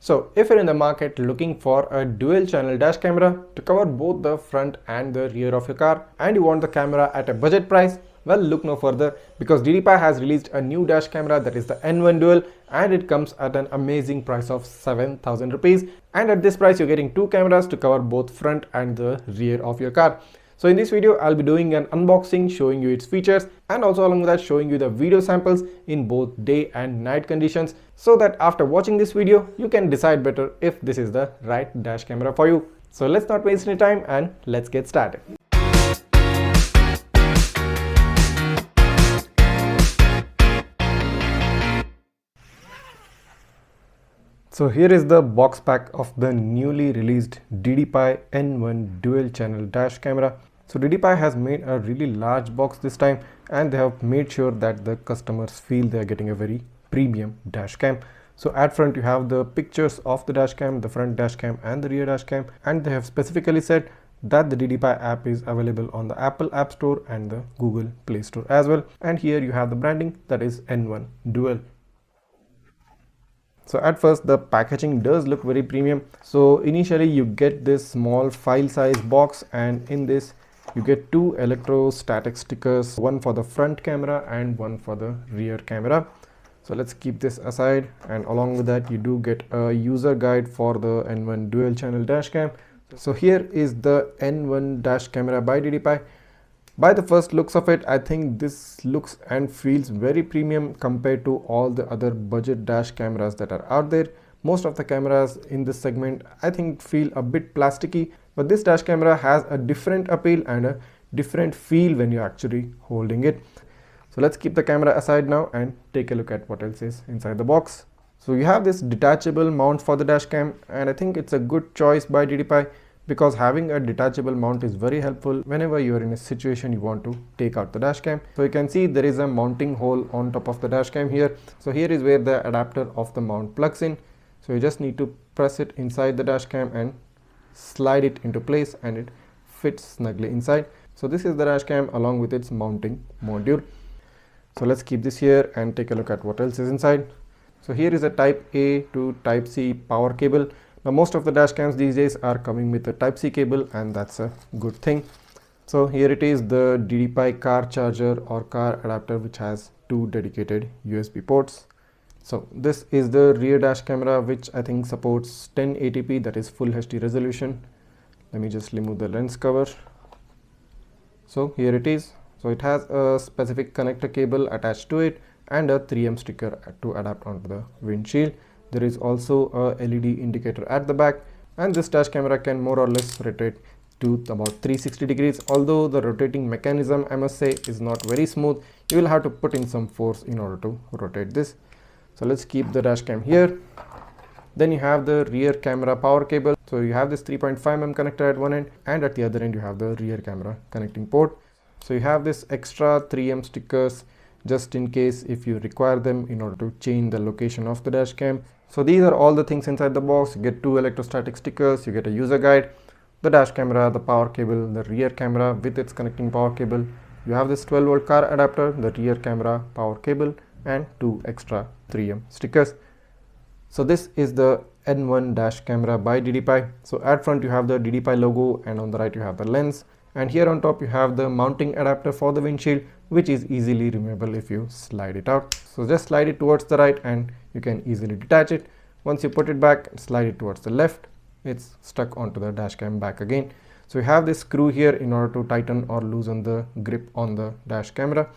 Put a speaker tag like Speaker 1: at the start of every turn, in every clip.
Speaker 1: So if you're in the market looking for a dual channel dash camera to cover both the front and the rear of your car, and you want the camera at a budget price, well, look no further, because DDPAI has released a new dash camera, that is the N1 Dual, and it comes at an amazing price of 7,000 rupees. And at this price you're getting two cameras to cover both front and the rear of your car. So in this video I'll be doing an unboxing, showing you its features, and also along with that showing you the video samples in both day and night conditions, so that after watching this video you can decide better if this is the right dash camera for you. So let's not waste any time and let's get started. So here is the box pack of the newly released DDPAI N1 Dual Channel Dash Camera. So DDPAI has made a really large box this time, and they have made sure that the customers feel they are getting a very premium dash cam. So at front you have the pictures of the dash cam, the front dash cam and the rear dash cam, and they have specifically said that the DDPAI app is available on the Apple App Store and the Google Play Store as well. And here you have the branding, that is N1 Dual. So at first the packaging does look very premium. So initially you get this small file size box, and in this you get two electrostatic stickers, one for the front camera and one for the rear camera. So let's keep this aside, and along with that you do get a user guide for the N1 Dual Channel dash cam. So here is the N1 dash camera by DDPAI. By the first looks of it, I think this looks and feels very premium compared to all the other budget dash cameras that are out there. Most of the cameras in this segment I think feel a bit plasticky, but this dash camera has a different appeal and a different feel when you're actually holding it. So let's keep the camera aside now and take a look at what else is inside the box. So you have this detachable mount for the dash cam, and I think it's a good choice by DDPAI, because having a detachable mount is very helpful whenever you are in a situation you want to take out the dash cam. So you can see there is a mounting hole on top of the dash cam here. So here is where the adapter of the mount plugs in. So you just need to press it inside the dash cam and slide it into place, and it fits snugly inside. So this is the dash cam along with its mounting module. So let's keep this here and take a look at what else is inside. So here is a type A to type C power cable. Now most of the dash cams these days are coming with a type C cable, and that's a good thing. So here it is, the DDPAI car charger or car adapter, which has two dedicated USB ports. So this is the rear dash camera, which I think supports 1080p, that is full HD resolution. Let me just remove the lens cover. So here it is. So it has a specific connector cable attached to it and a 3M sticker to adapt onto the windshield. There is also a LED indicator at the back, and this dash camera can more or less rotate to about 360 degrees, although the rotating mechanism, I must say, is not very smooth. You will have to put in some force in order to rotate this. So let's keep the dash cam here. Then you have the rear camera power cable. So you have this 3.5mm connector at one end, and at the other end you have the rear camera connecting port. So you have this extra 3M stickers just in case if you require them in order to change the location of the dash cam. So these are all the things inside the box. You get two electrostatic stickers, you get a user guide, the dash camera, the power cable, the rear camera with its connecting power cable. You have this 12-volt car adapter, the rear camera power cable, and two extra 3M stickers. So this is the N1 dash camera by DDPAI. So at front you have the DDPAI logo, and on the right you have the lens. And here on top you have the mounting adapter for the windshield, which is easily removable if you slide it out. So just slide it towards the right and you can easily detach it. Once you put it back, slide it towards the left, it's stuck onto the dash cam back again. So you have this screw here in order to tighten or loosen the grip on the dash camera.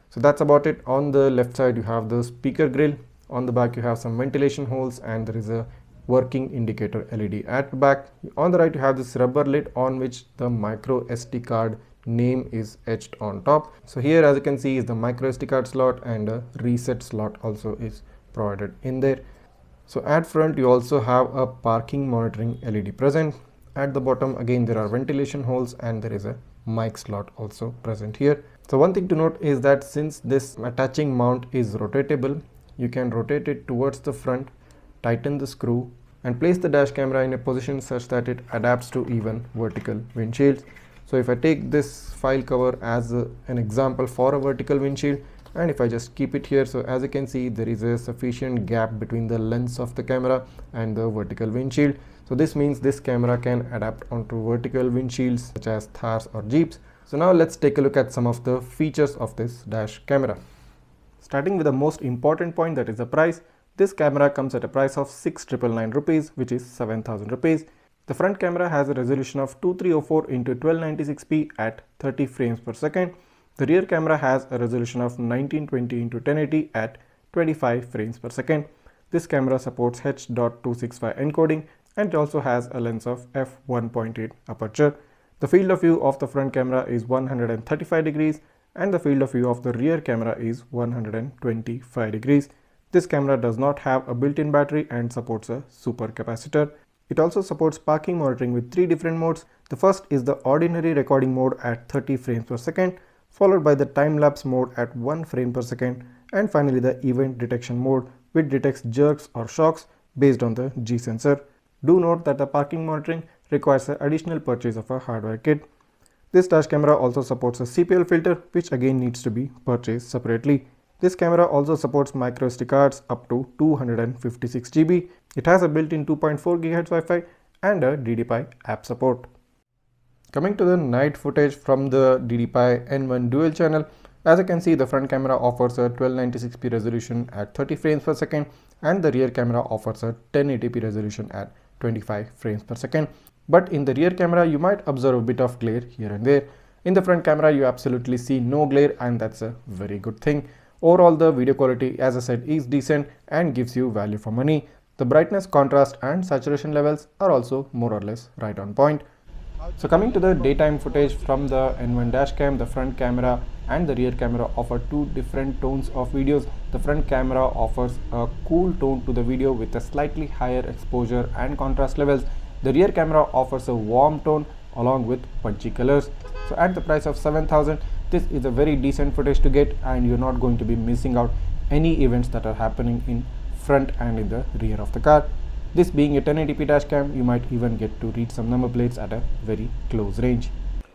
Speaker 1: So that's about it. On the left side you have the speaker grill. On the back you have some ventilation holes, and there is a working indicator LED at the back. On the right you have this rubber lid on which the micro SD card name is etched on top. So here, as you can see, is the micro SD card slot, and a reset slot also is provided in there. So at front you also have a parking monitoring LED present. At the bottom again there are ventilation holes, and there is a mic slot also present here. So one thing to note is that since this attaching mount is rotatable, you can rotate it towards the front, tighten the screw, and place the dash camera in a position such that it adapts to even vertical windshields. So if I take this file cover as an example for a vertical windshield, And if I just keep it here, so as you can see, there is a sufficient gap between the lens of the camera and the vertical windshield. So this means this camera can adapt onto vertical windshields such as Thars or Jeeps. So now let's take a look at some of the features of this dash camera. Starting with the most important point, that is the price. This camera comes at a price of 6,999 rupees, which is 7,000 rupees. The front camera has a resolution of 2304 x 1296p at 30 frames per second. The rear camera has a resolution of 1920 x 1080 at 25 frames per second. This camera supports H.265 encoding and it also has a lens of f1.8 aperture. The field of view of the front camera is 135 degrees and the field of view of the rear camera is 125 degrees. This camera does not have a built-in battery and supports a super capacitor. It also supports parking monitoring with 3 different modes. The first is the ordinary recording mode at 30 frames per second, followed by the time-lapse mode at 1 frame per second, and finally the event detection mode, which detects jerks or shocks based on the G sensor. Do note that the parking monitoring requires an additional purchase of a hardware kit. This dash camera also supports a CPL filter, which again needs to be purchased separately. This camera also supports micro SD cards up to 256 GB. It has a built-in 2.4 GHz Wi-Fi and a DDPAI app support. Coming to the night footage from the DDPAI N1 Dual channel, as you can see, the front camera offers a 1296p resolution at 30 frames per second and the rear camera offers a 1080p resolution at 25 frames per second. But in the rear camera, you might observe a bit of glare here and there. In the front camera, you absolutely see no glare, and that's a very good thing. Overall, the video quality, as I said, is decent and gives you value for money. The brightness, contrast and saturation levels are also more or less right on point. So coming to the daytime footage from the N1 dashcam, the front camera and the rear camera offer 2 different tones of videos. The front camera offers a cool tone to the video with a slightly higher exposure and contrast levels. The rear camera offers a warm tone along with punchy colors. So at the price of 7,000, this is a very decent footage to get, and you're not going to be missing out any events that are happening in front and in the rear of the car. This being a 1080p dashcam, you might even get to read some number plates at a very close range.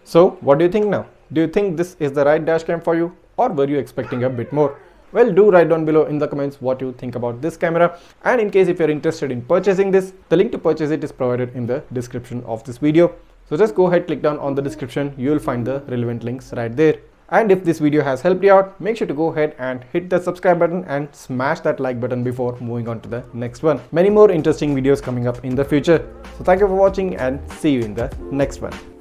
Speaker 1: So what do you think now? Do you think this is the right dashcam for you, or were you expecting a bit more? Well, do write down below in the comments what you think about this camera, and in case if you're interested in purchasing this, the link to purchase it is provided in the description of this video. So just go ahead, click down on the description, you will find the relevant links right there. And if this video has helped you out, make sure to go ahead and hit the subscribe button and smash that like button before moving on to the next one. Many more interesting videos coming up in the future. So thank you for watching and see you in the next one.